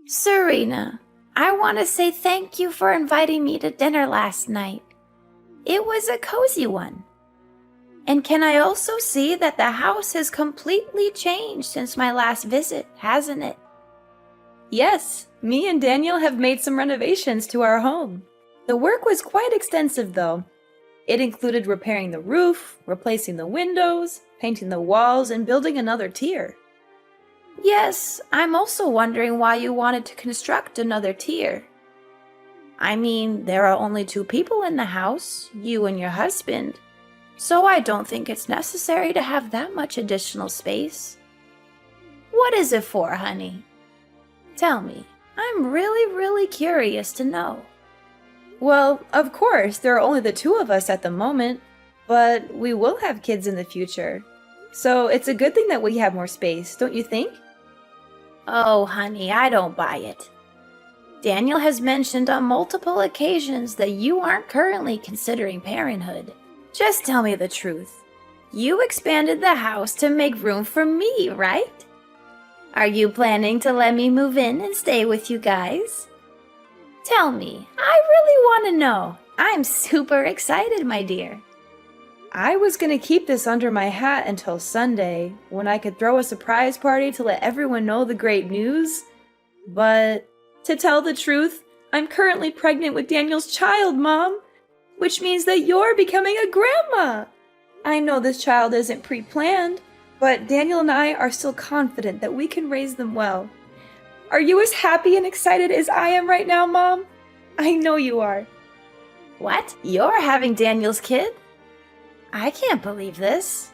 Serena, I want to say thank you for inviting me to dinner last night. It was a cozy one. And can I also see that the house has completely changed since my last visit, hasn't it? Yes, me and Daniel have made some renovations to our home. The work was quite extensive though. It included repairing the roof, replacing the windows, painting the walls, and building another tier. Yes, I'm also wondering why you wanted to construct another tier. I mean, there are only two people in the house, you and your husband, so I don't think it's necessary to have that much additional space. What is it for, honey? Tell me, I'm really curious to know. Well, of course, there are only the two of us at the moment, but we will have kids in the future. So it's a good thing that we have more space, don't you think? Oh, honey, I don't buy it. Daniel has mentioned on multiple occasions that you aren't currently considering parenthood. Just tell me the truth. You expanded the house to make room for me, right? Are you planning to let me move in and stay with you guys? Tell me, I really want to know. I'm super excited, my dear. I was gonna keep this under my hat until Sunday, when I could throw a surprise party to let everyone know the great news. But, to tell the truth, I'm currently pregnant with Daniel's child, Mom, which means that you're becoming a grandma. I know this child isn't pre-planned, but Daniel and I are still confident that we can raise them well. Are you as happy and excited as I am right now, Mom? I know you are. What? You're having Daniel's kid? I can't believe this.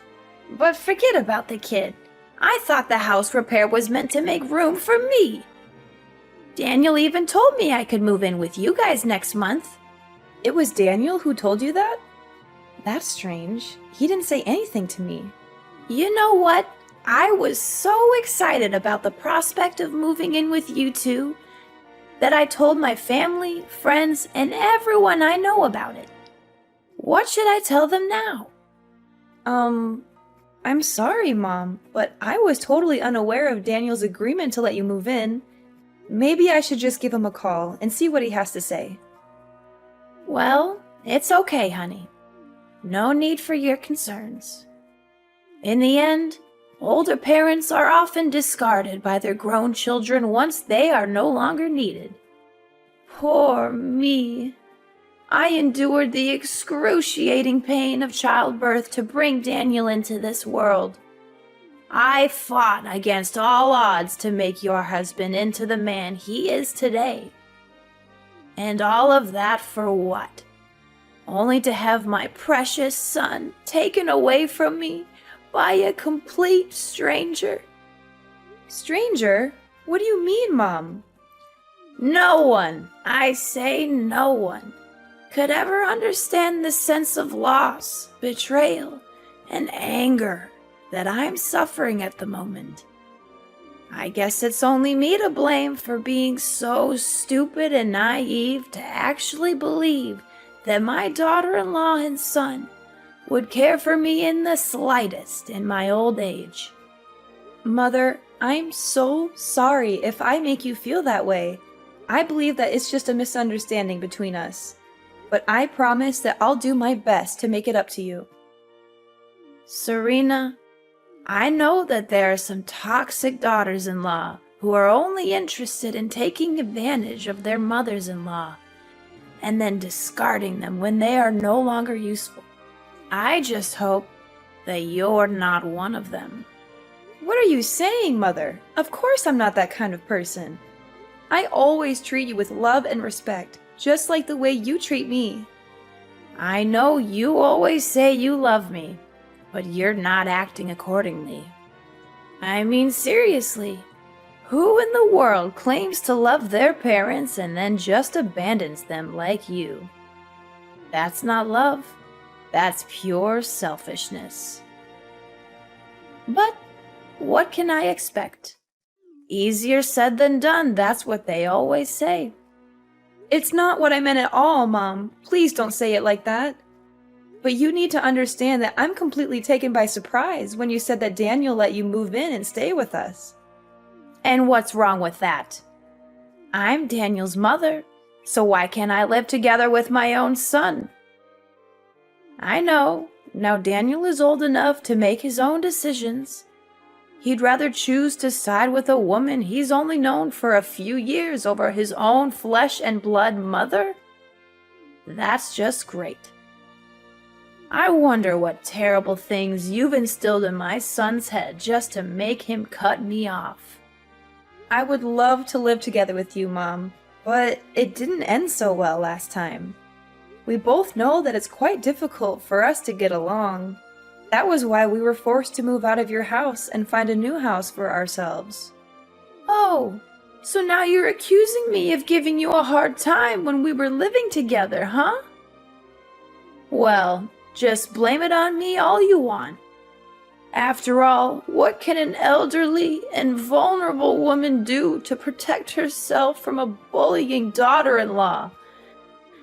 But forget about the kid. I thought the house repair was meant to make room for me. Daniel even told me I could move in with you guys next month. It was Daniel who told you that? That's strange. He didn't say anything to me. You know what? I was so excited about the prospect of moving in with you two that I told my family, friends, and everyone I know about it. What should I tell them now? I'm sorry, Mom, but I was totally unaware of Daniel's agreement to let you move in. Maybe I should just give him a call and see what he has to say. Well, it's okay, honey. No need for your concerns. In the end, older parents are often discarded by their grown children once they are no longer needed. Poor me. I endured the excruciating pain of childbirth to bring Daniel into this world. I fought against all odds to make your husband into the man he is today. And all of that for what? Only to have my precious son taken away from me by a complete stranger. Stranger? What do you mean, Mom? No one, I say no one, could ever understand the sense of loss, betrayal, and anger that I'm suffering at the moment. I guess it's only me to blame for being so stupid and naive to actually believe that my daughter-in-law and son would care for me in the slightest in my old age. Mother, I'm so sorry if I make you feel that way. I believe that it's just a misunderstanding between us. But I promise that I'll do my best to make it up to you. Serena, I know that there are some toxic daughters-in-law who are only interested in taking advantage of their mothers-in-law and then discarding them when they are no longer useful. I just hope that you're not one of them. What are you saying, Mother? Of course I'm not that kind of person. I always treat you with love and respect, just like the way you treat me. I know you always say you love me, but you're not acting accordingly. I mean, seriously, who in the world claims to love their parents and then just abandons them like you? That's not love. That's pure selfishness. But what can I expect? Easier said than done, that's what they always say. It's not what I meant at all, Mom. Please don't say it like that. But you need to understand that I'm completely taken by surprise when you said that Daniel let you move in and stay with us. And what's wrong with that? I'm Daniel's mother, so why can't I live together with my own son? I know. Now Daniel is old enough to make his own decisions. He'd rather choose to side with a woman he's only known for a few years over his own flesh and blood mother? That's just great. I wonder what terrible things you've instilled in my son's head just to make him cut me off. I would love to live together with you, Mom, but it didn't end so well last time. We both know that it's quite difficult for us to get along. That was why we were forced to move out of your house and find a new house for ourselves. Oh, so now you're accusing me of giving you a hard time when we were living together, huh? Well, just blame it on me all you want. After all, what can an elderly and vulnerable woman do to protect herself from a bullying daughter-in-law?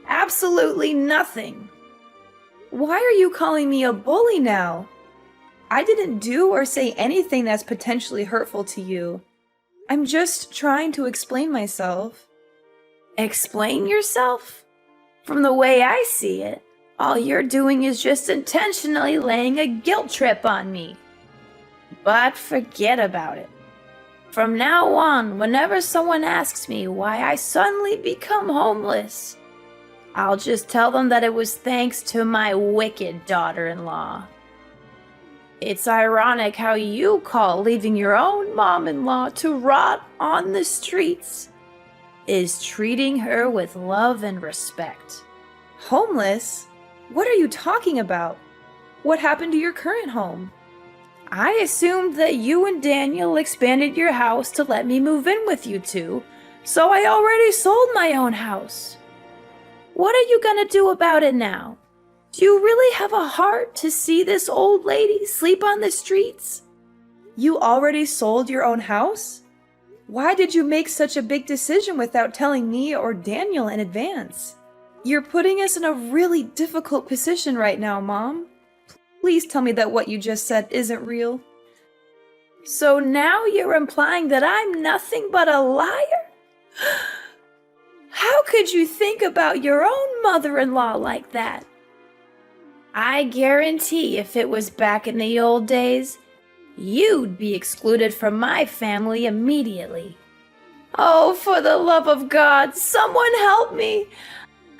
Absolutely nothing. Why are you calling me a bully now? I didn't do or say anything that's potentially hurtful to you. I'm just trying to explain myself. Explain yourself? From the way I see it, all you're doing is just intentionally laying a guilt trip on me. But forget about it. From now on, whenever someone asks me why I suddenly become homeless, I'll just tell them that it was thanks to my wicked daughter-in-law. It's ironic how you call leaving your own mom-in-law to rot on the streets is treating her with love and respect. Homeless? What are you talking about? What happened to your current home? I assumed that you and Daniel expanded your house to let me move in with you two, so I already sold my own house. What are you gonna do about it now? Do you really have a heart to see this old lady sleep on the streets? You already sold your own house? Why did you make such a big decision without telling me or Daniel in advance? You're putting us in a really difficult position right now, Mom. Please tell me that what you just said isn't real. So now you're implying that I'm nothing but a liar? How could you think about your own mother-in-law like that? I guarantee if it was back in the old days, you'd be excluded from my family immediately. Oh, for the love of God, someone help me!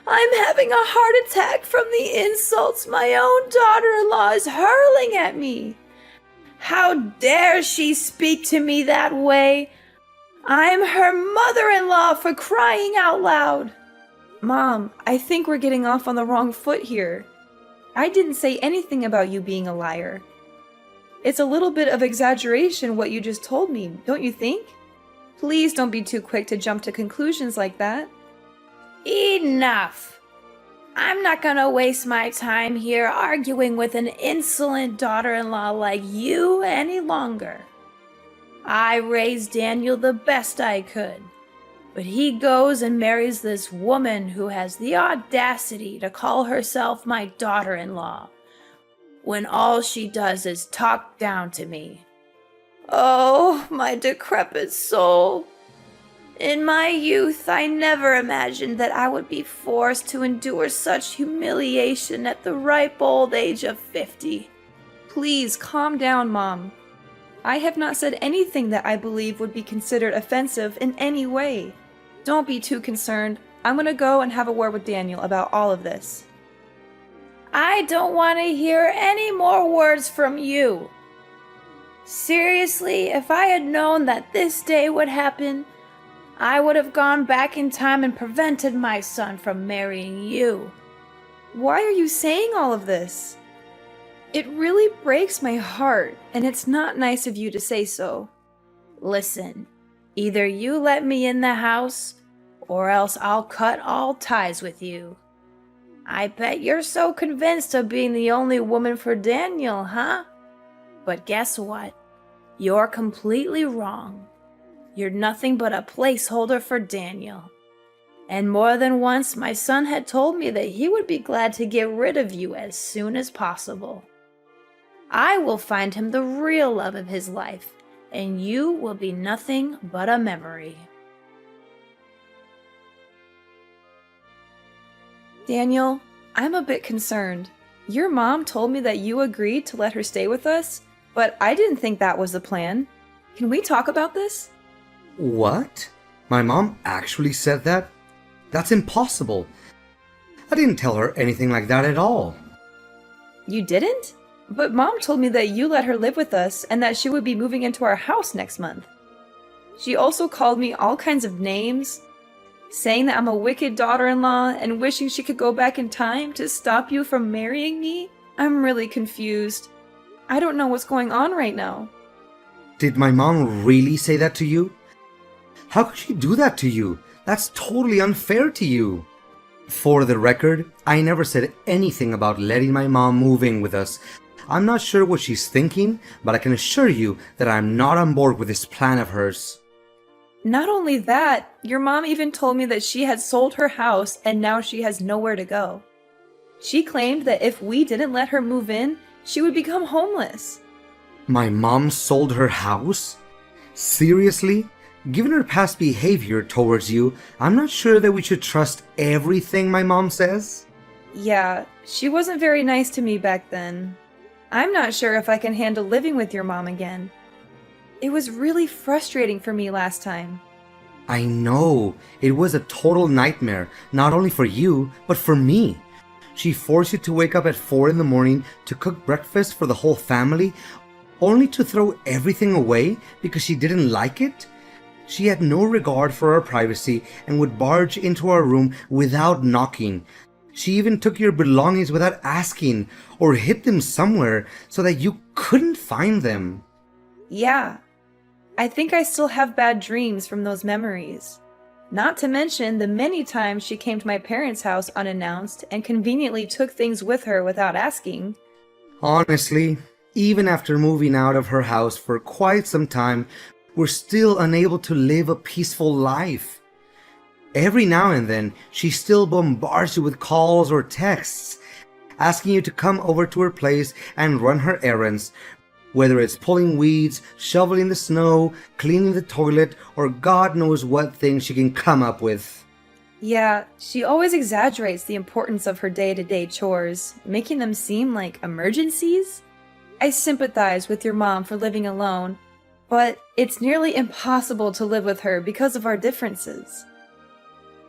I'm having a heart attack from the insults my own daughter-in-law is hurling at me. How dare she speak to me that way? I'm her mother-in-law, for crying out loud. Mom, I think we're getting off on the wrong foot here. I didn't say anything about you being a liar. It's a little bit of exaggeration what you just told me, don't you think? Please don't be too quick to jump to conclusions like that. Enough! I'm not gonna waste my time here arguing with an insolent daughter-in-law like you any longer. I raised Daniel the best I could, but he goes and marries this woman who has the audacity to call herself my daughter-in-law, when all she does is talk down to me. Oh, my decrepit soul! In my youth, I never imagined that I would be forced to endure such humiliation at the ripe old age of 50. Please calm down, Mom. I have not said anything that I believe would be considered offensive in any way. Don't be too concerned. I'm gonna go and have a word with Daniel about all of this. I don't want to hear any more words from you. Seriously, if I had known that this day would happen, I would have gone back in time and prevented my son from marrying you. Why are you saying all of this? It really breaks my heart, and it's not nice of you to say so. Listen, either you let me in the house, or else I'll cut all ties with you. I bet you're so convinced of being the only woman for Daniel, huh? But guess what? You're completely wrong. You're nothing but a placeholder for Daniel. And more than once, my son had told me that he would be glad to get rid of you as soon as possible. I will find him the real love of his life, and you will be nothing but a memory. Daniel, I'm a bit concerned. Your mom told me that you agreed to let her stay with us, but I didn't think that was the plan. Can we talk about this? What? My mom actually said that? That's impossible. I didn't tell her anything like that at all. You didn't? But Mom told me that you let her live with us and that she would be moving into our house next month. She also called me all kinds of names, saying that I'm a wicked daughter-in-law and wishing she could go back in time to stop you from marrying me. I'm really confused. I don't know what's going on right now. Did my mom really say that to you? How could she do that to you? That's totally unfair to you. For the record, I never said anything about letting my mom move in with us. I'm not sure what she's thinking, but I can assure you that I'm not on board with this plan of hers. Not only that, your mom even told me that she had sold her house and now she has nowhere to go. She claimed that if we didn't let her move in, she would become homeless. My mom sold her house? Seriously? Given her past behavior towards you, I'm not sure that we should trust everything my mom says. Yeah, she wasn't very nice to me back then. I'm not sure if I can handle living with your mom again. It was really frustrating for me last time. I know. It was a total nightmare, not only for you, but for me. She forced you to wake up at 4 in the morning to cook breakfast for the whole family, only to throw everything away because she didn't like it? She had no regard for our privacy and would barge into our room without knocking. She even took your belongings without asking, or hid them somewhere so that you couldn't find them. Yeah, I think I still have bad dreams from those memories. Not to mention the many times she came to my parents' house unannounced and conveniently took things with her without asking. Honestly, even after moving out of her house for quite some time, we're still unable to live a peaceful life. Every now and then, she still bombards you with calls or texts, asking you to come over to her place and run her errands, whether it's pulling weeds, shoveling the snow, cleaning the toilet, or God knows what thing she can come up with. Yeah, she always exaggerates the importance of her day-to-day chores, making them seem like emergencies. I sympathize with your mom for living alone, but it's nearly impossible to live with her because of our differences.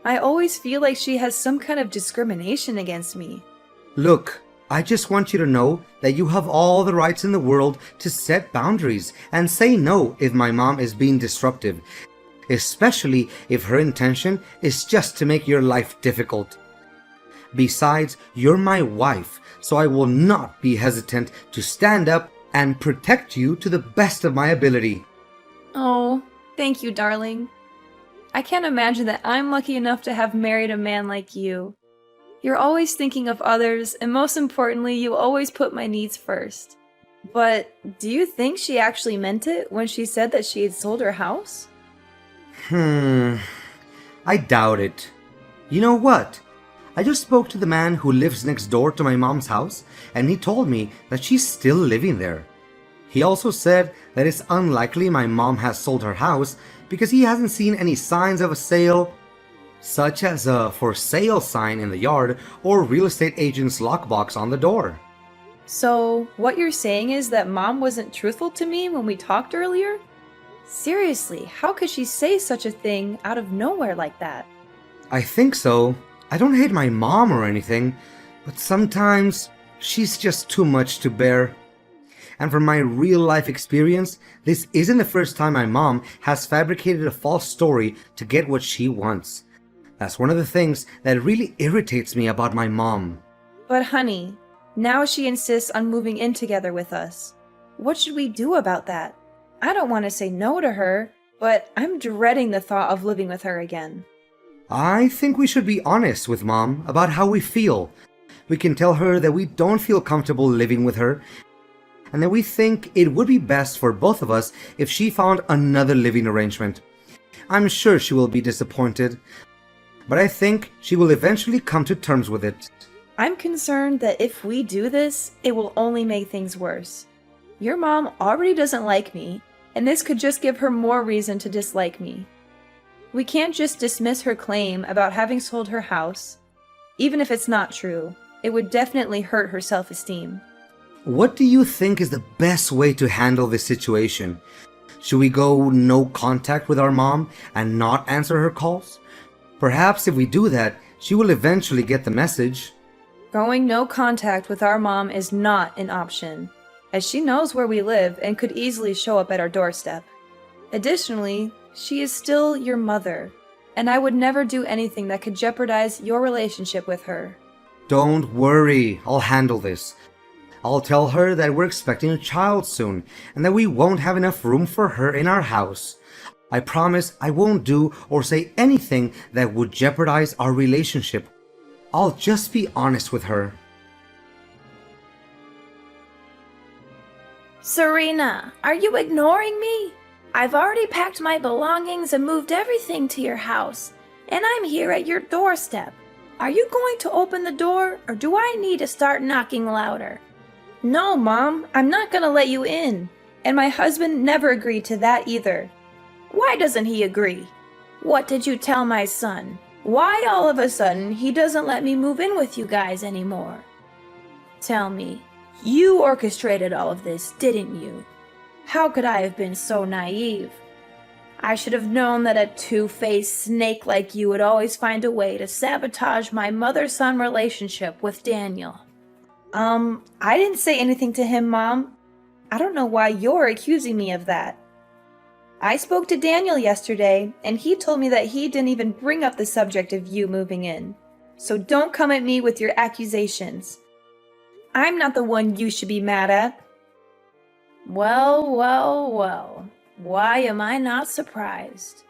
I always feel like she has some kind of discrimination against me. Look, I just want you to know that you have all the rights in the world to set boundaries and say no if my mom is being disruptive, especially if her intention is just to make your life difficult. Besides, you're my wife, so I will not be hesitant to stand up and protect you to the best of my ability. Oh, thank you, darling. I can't imagine that I'm lucky enough to have married a man like you. You're always thinking of others, and most importantly, you always put my needs first. But do you think she actually meant it when she said that she had sold her house? I doubt it. You know what? I just spoke to the man who lives next door to my mom's house, and he told me that she's still living there. He also said that it's unlikely my mom has sold her house because he hasn't seen any signs of a sale, such as a for sale sign in the yard or real estate agent's lockbox on the door. So, what you're saying is that Mom wasn't truthful to me when we talked earlier? Seriously, how could she say such a thing out of nowhere like that? I think so. I don't hate my mom or anything, but sometimes she's just too much to bear. And from my real life experience, this isn't the first time my mom has fabricated a false story to get what she wants. That's one of the things that really irritates me about my mom. But honey, now she insists on moving in together with us. What should we do about that? I don't want to say no to her, but I'm dreading the thought of living with her again. I think we should be honest with Mom about how we feel. We can tell her that we don't feel comfortable living with her, and that we think it would be best for both of us if she found another living arrangement. I'm sure she will be disappointed, but I think she will eventually come to terms with it. I'm concerned that if we do this, it will only make things worse. Your mom already doesn't like me, and this could just give her more reason to dislike me. We can't just dismiss her claim about having sold her house. Even if it's not true, it would definitely hurt her self-esteem. What do you think is the best way to handle this situation? Should we go no contact with our mom and not answer her calls? Perhaps if we do that, she will eventually get the message. Going no contact with our mom is not an option, as she knows where we live and could easily show up at our doorstep. Additionally, she is still your mother, and I would never do anything that could jeopardize your relationship with her. Don't worry, I'll handle this. I'll tell her that we're expecting a child soon and that we won't have enough room for her in our house. I promise I won't do or say anything that would jeopardize our relationship. I'll just be honest with her. Serena, are you ignoring me? I've already packed my belongings and moved everything to your house, and I'm here at your doorstep. Are you going to open the door, or do I need to start knocking louder? No, Mom, I'm not gonna let you in. And my husband never agreed to that either. Why doesn't he agree? What did you tell my son? Why all of a sudden he doesn't let me move in with you guys anymore? Tell me, you orchestrated all of this, didn't you? How could I have been so naive? I should have known that a two-faced snake like you would always find a way to sabotage my mother-son relationship with Daniel. I didn't say anything to him, Mom. I don't know why you're accusing me of that. I spoke to Daniel yesterday, and he told me that he didn't even bring up the subject of you moving in. So don't come at me with your accusations. I'm not the one you should be mad at. Well, well, well. Why am I not surprised?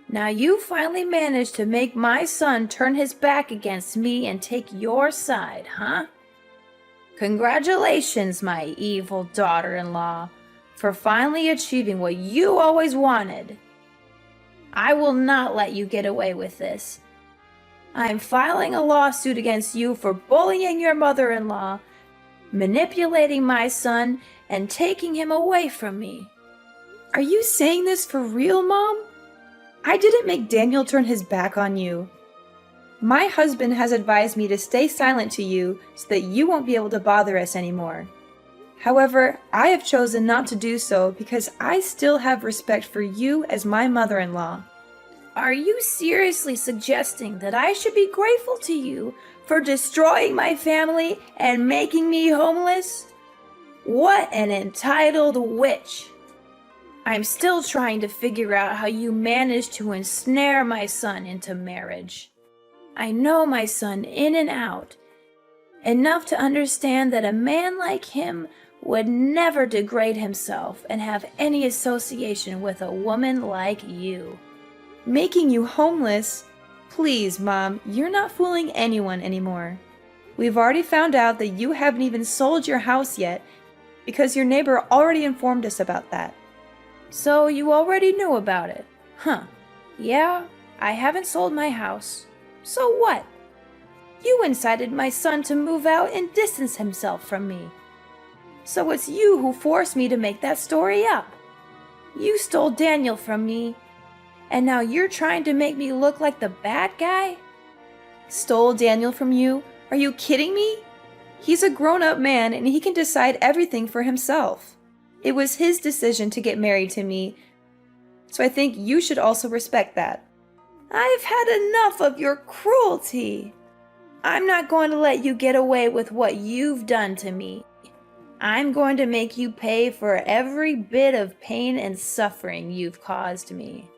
Now you finally managed to make my son turn his back against me and take your side, huh? Congratulations, my evil daughter-in-law, for finally achieving what you always wanted. I will not let you get away with this. I'm filing a lawsuit against you for bullying your mother-in-law, manipulating my son, and taking him away from me. Are you saying this for real, Mom? I didn't make Daniel turn his back on you. My husband has advised me to stay silent to you so that you won't be able to bother us anymore. However, I have chosen not to do so because I still have respect for you as my mother-in-law. Are you seriously suggesting that I should be grateful to you for destroying my family and making me homeless? What an entitled witch! I'm still trying to figure out how you managed to ensnare my son into marriage. I know my son in and out, enough to understand that a man like him would never degrade himself and have any association with a woman like you. Making you homeless? Please, Mom, you're not fooling anyone anymore. We've already found out that you haven't even sold your house yet because your neighbor already informed us about that. So you already knew about it? Huh. Yeah, I haven't sold my house. So what? You incited my son to move out and distance himself from me. So it's you who forced me to make that story up. You stole Daniel from me, and now you're trying to make me look like the bad guy? Stole Daniel from you? Are you kidding me? He's a grown-up man and he can decide everything for himself. It was his decision to get married to me, so I think you should also respect that. I've had enough of your cruelty. I'm not going to let you get away with what you've done to me. I'm going to make you pay for every bit of pain and suffering you've caused me.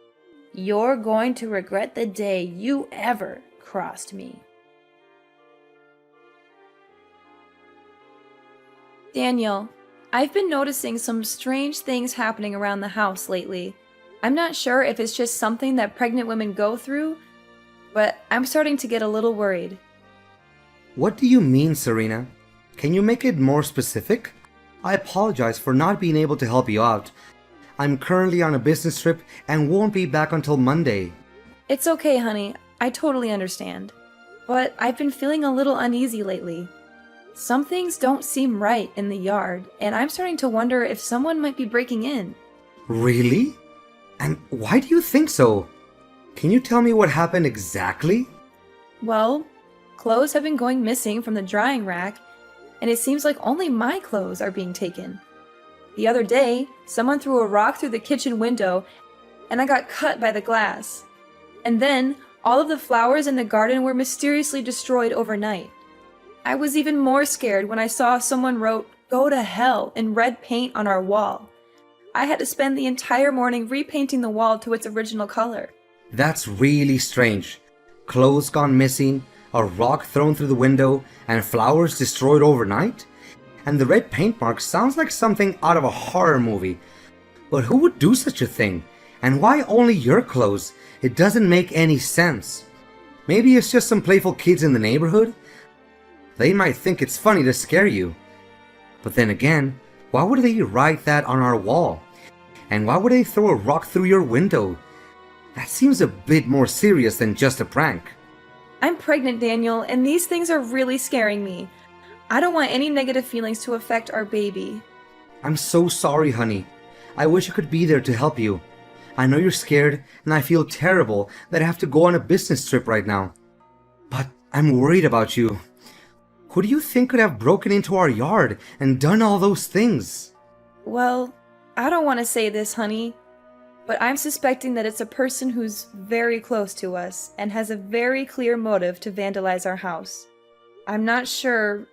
You're going to regret the day you ever crossed me. Daniel, I've been noticing some strange things happening around the house lately. I'm not sure if it's just something that pregnant women go through, but I'm starting to get a little worried. What do you mean, Serena? Can you make it more specific? I apologize for not being able to help you out. I'm currently on a business trip and won't be back until Monday. It's okay, honey. I totally understand. But I've been feeling a little uneasy lately. Some things don't seem right in the yard, and I'm starting to wonder if someone might be breaking in. Really? And why do you think so? Can you tell me what happened exactly? Well, clothes have been going missing from the drying rack, and it seems like only my clothes are being taken. The other day, someone threw a rock through the kitchen window, and I got cut by the glass. And then, all of the flowers in the garden were mysteriously destroyed overnight. I was even more scared when I saw someone wrote, "Go to hell," in red paint on our wall. I had to spend the entire morning repainting the wall to its original color. That's really strange. Clothes gone missing, a rock thrown through the window, and flowers destroyed overnight? And the red paint mark sounds like something out of a horror movie. But who would do such a thing? And why only your clothes? It doesn't make any sense. Maybe it's just some playful kids in the neighborhood? They might think it's funny to scare you. But then again, why would they write that on our wall? And why would they throw a rock through your window? That seems a bit more serious than just a prank. I'm pregnant, Daniel, and these things are really scaring me. I don't want any negative feelings to affect our baby. I'm so sorry, honey. I wish I could be there to help you. I know you're scared, and I feel terrible that I have to go on a business trip right now. But I'm worried about you. Who do you think could have broken into our yard and done all those things? Well, I don't want to say this, honey, but I'm suspecting that it's a person who's very close to us and has a very clear motive to vandalize our house. I'm not sure,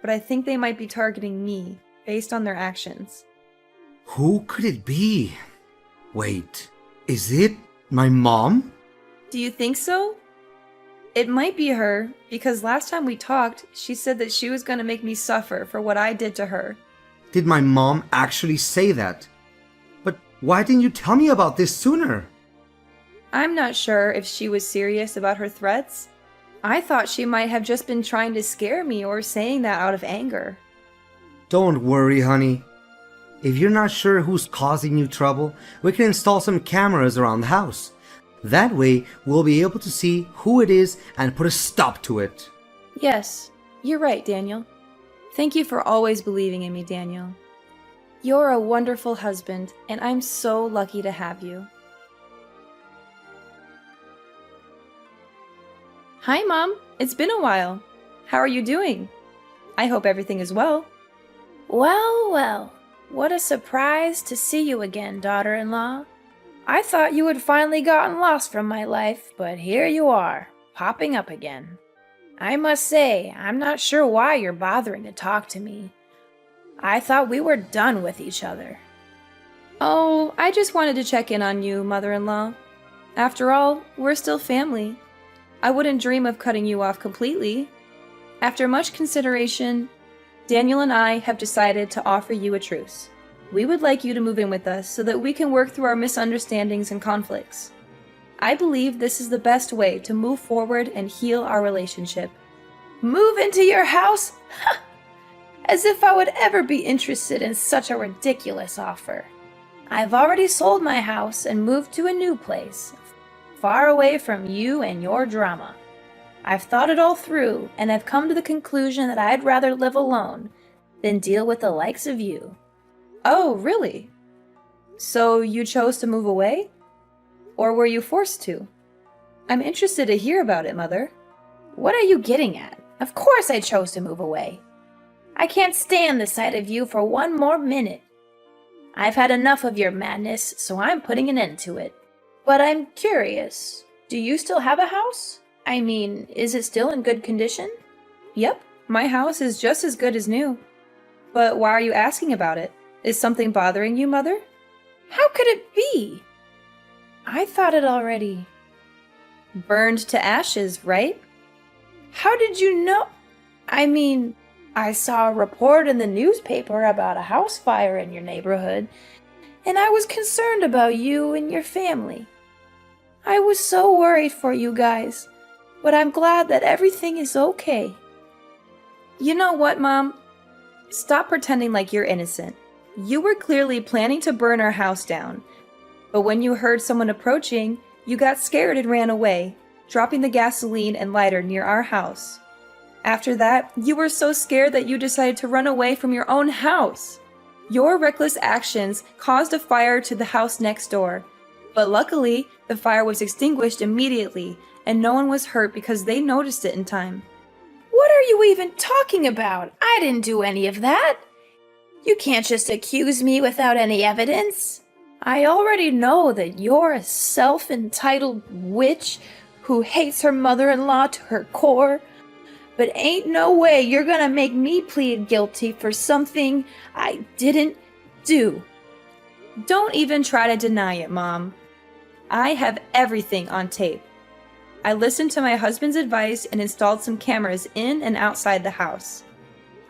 but I think they might be targeting me based on their actions. Who could it be? Wait, is it my mom? Do you think so? It might be her, because last time we talked, she said that she was going to make me suffer for what I did to her. Did my mom actually say that? But why didn't you tell me about this sooner? I'm not sure if she was serious about her threats. I thought she might have just been trying to scare me or saying that out of anger. Don't worry, honey. If you're not sure who's causing you trouble, we can install some cameras around the house. That way, we'll be able to see who it is and put a stop to it. Yes, you're right, Daniel. Thank you for always believing in me, Daniel. You're a wonderful husband, and I'm so lucky to have you. Hi, Mom. It's been a while. How are you doing? I hope everything is well. Well, well, what a surprise to see you again, daughter-in-law. I thought you had finally gotten lost from my life, but here you are, popping up again. I must say, I'm not sure why you're bothering to talk to me. I thought we were done with each other. Oh, I just wanted to check in on you, mother-in-law. After all, we're still family. I wouldn't dream of cutting you off completely. After much consideration, Daniel and I have decided to offer you a truce. We would like you to move in with us so that we can work through our misunderstandings and conflicts. I believe this is the best way to move forward and heal our relationship. Move into your house? As if I would ever be interested in such a ridiculous offer. I've already sold my house and moved to a new place, far away from you and your drama. I've thought it all through, and I've come to the conclusion that I'd rather live alone than deal with the likes of you. Oh, really? So you chose to move away? Or were you forced to? I'm interested to hear about it, Mother. What are you getting at? Of course I chose to move away. I can't stand the sight of you for one more minute. I've had enough of your madness, so I'm putting an end to it. But I'm curious, do you still have a house? I mean, is it still in good condition? Yep, my house is just as good as new. But why are you asking about it? Is something bothering you, Mother? How could it be? I thought it already burned to ashes, right? How did you know? I mean, I saw a report in the newspaper about a house fire in your neighborhood, and I was concerned about you and your family. I was so worried for you guys, but I'm glad that everything is okay. You know what, Mom? Stop pretending like you're innocent. You were clearly planning to burn our house down, but when you heard someone approaching, you got scared and ran away, dropping the gasoline and lighter near our house. After that, you were so scared that you decided to run away from your own house. Your reckless actions caused a fire to the house next door, but luckily, the The fire was extinguished immediately, and no one was hurt because they noticed it in time. What are you even talking about? I didn't do any of that. You can't just accuse me without any evidence. I already know that you're a self-entitled witch who hates her mother-in-law to her core, but ain't no way you're gonna make me plead guilty for something I didn't do. Don't even try to deny it, Mom. I have everything on tape. I listened to my husband's advice and installed some cameras in and outside the house.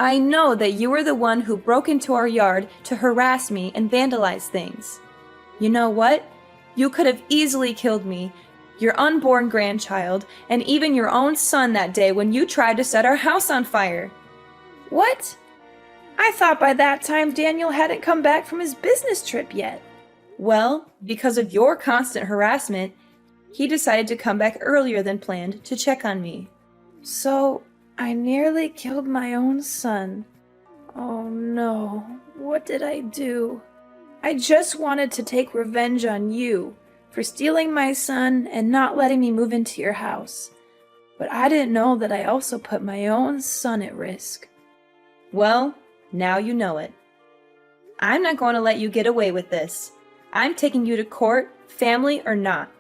I know that you were the one who broke into our yard to harass me and vandalize things. You know what? You could have easily killed me, your unborn grandchild, and even your own son that day when you tried to set our house on fire. What? I thought by that time Daniel hadn't come back from his business trip yet. Well, because of your constant harassment, he decided to come back earlier than planned to check on me. So, I nearly killed my own son. Oh no, what did I do? I just wanted to take revenge on you for stealing my son and not letting me move into your house. But I didn't know that I also put my own son at risk. Well, now you know it. I'm not going to let you get away with this. I'm taking you to court, family or not.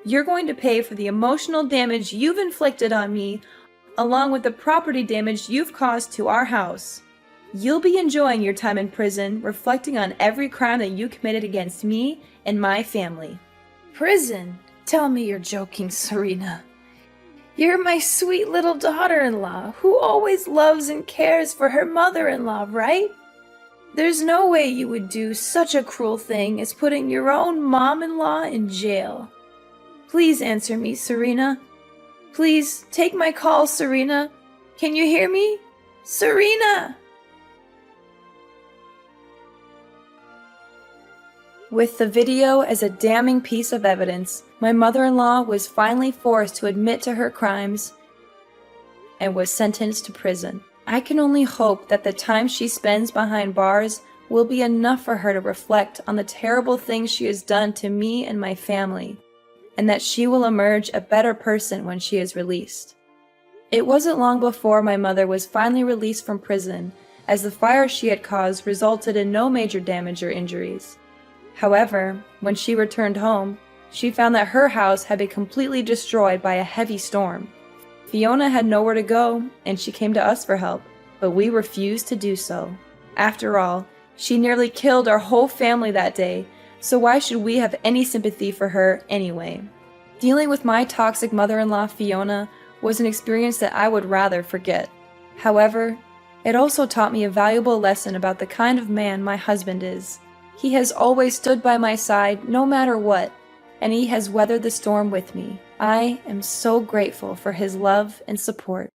You're going to pay for the emotional damage you've inflicted on me, along with the property damage you've caused to our house. You'll be enjoying your time in prison, reflecting on every crime that you committed against me and my family. Prison? Tell me you're joking, Serena. You're my sweet little daughter-in-law who always loves and cares for her mother-in-law, right? There's no way you would do such a cruel thing as putting your own mom-in-law in jail. Please answer me, Serena. Please, take my call, Serena. Can you hear me? Serena! With the video as a damning piece of evidence, my mother-in-law was finally forced to admit to her crimes and was sentenced to prison. I can only hope that the time she spends behind bars will be enough for her to reflect on the terrible things she has done to me and my family, and that she will emerge a better person when she is released. It wasn't long before my mother was finally released from prison, as the fire she had caused resulted in no major damage or injuries. However, when she returned home, she found that her house had been completely destroyed by a heavy storm. Fiona had nowhere to go, and she came to us for help, but we refused to do so. After all, she nearly killed our whole family that day, so why should we have any sympathy for her anyway? Dealing with my toxic mother-in-law Fiona was an experience that I would rather forget. However, it also taught me a valuable lesson about the kind of man my husband is. He has always stood by my side no matter what, and he has weathered the storm with me. I am so grateful for his love and support.